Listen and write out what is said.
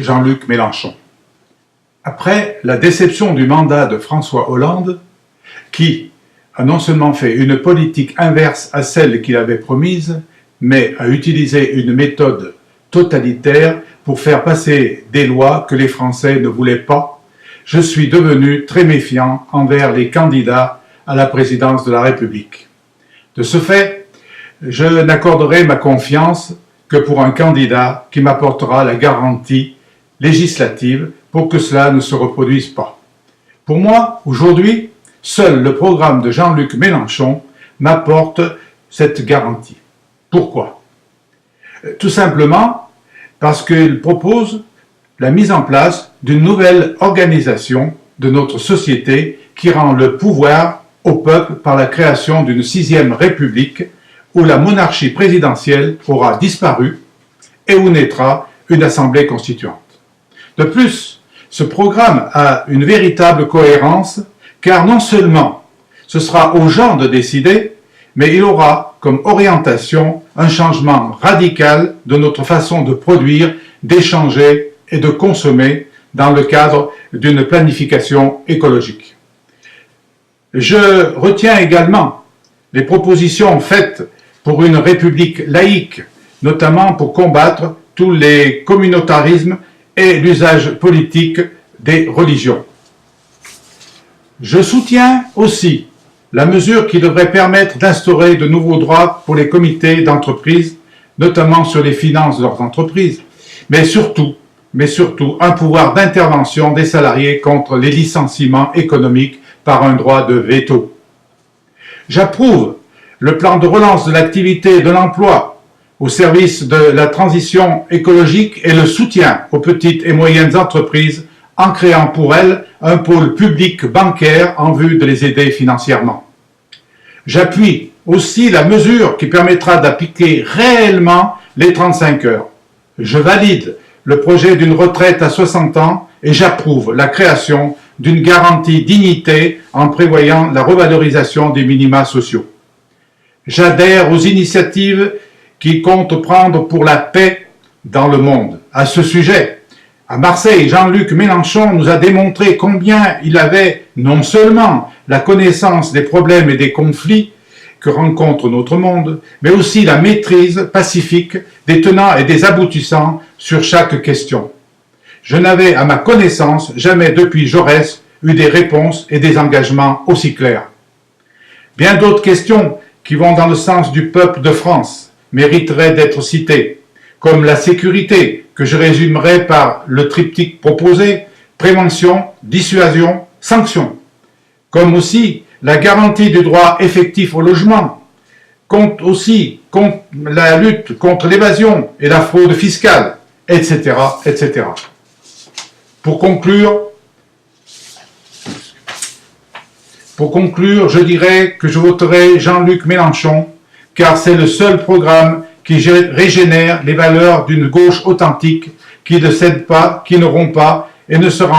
Jean-Luc Mélenchon. Après la déception du mandat de François Hollande, qui a non seulement fait une politique inverse à celle qu'il avait promise, mais a utilisé une méthode totalitaire pour faire passer des lois que les Français ne voulaient pas, je suis devenu très méfiant envers les candidats à la présidence de la République. De ce fait, je n'accorderai ma confiance que pour un candidat qui m'apportera la garantie législative pour que cela ne se reproduise pas. Pour moi, aujourd'hui, seul le programme de Jean-Luc Mélenchon m'apporte cette garantie. Pourquoi? Tout simplement parce qu'il propose la mise en place d'une nouvelle organisation de notre société qui rend le pouvoir au peuple par la création d'une 6e République où la monarchie présidentielle aura disparu et où naîtra une assemblée constituante. De plus, ce programme a une véritable cohérence car non seulement ce sera aux gens de décider, mais il aura comme orientation un changement radical de notre façon de produire, d'échanger et de consommer dans le cadre d'une planification écologique. Je retiens également les propositions faites pour une république laïque, notamment pour combattre tous les communautarismes et l'usage politique des religions. Je soutiens aussi la mesure qui devrait permettre d'instaurer de nouveaux droits pour les comités d'entreprise, notamment sur les finances de leurs entreprises, mais surtout un pouvoir d'intervention des salariés contre les licenciements économiques par un droit de veto. J'approuve le plan de relance de l'activité et de l'emploi au service de la transition écologique et le soutien aux petites et moyennes entreprises en créant pour elles un pôle public bancaire en vue de les aider financièrement. J'appuie aussi la mesure qui permettra d'appliquer réellement les 35 heures. Je valide le projet d'une retraite à 60 ans et j'approuve la création d'une garantie dignité en prévoyant la revalorisation des minima sociaux. J'adhère aux initiatives qui comptent prendre pour la paix dans le monde. À ce sujet, à Marseille, Jean-Luc Mélenchon nous a démontré combien il avait non seulement la connaissance des problèmes et des conflits que rencontre notre monde, mais aussi la maîtrise pacifique des tenants et des aboutissants sur chaque question. Je n'avais, à ma connaissance, jamais depuis Jaurès eu des réponses et des engagements aussi clairs. Bien d'autres questions qui vont dans le sens du peuple de France mériteraient d'être citées, comme la sécurité, que je résumerai par le triptyque proposé, prévention, dissuasion, sanction, comme aussi la garantie du droit effectif au logement, aussi contre la lutte contre l'évasion et la fraude fiscale, etc., etc. Pour conclure, je dirais que je voterai Jean-Luc Mélenchon, car c'est le seul programme qui régénère les valeurs d'une gauche authentique, qui ne cède pas, qui ne rompt pas et ne se rend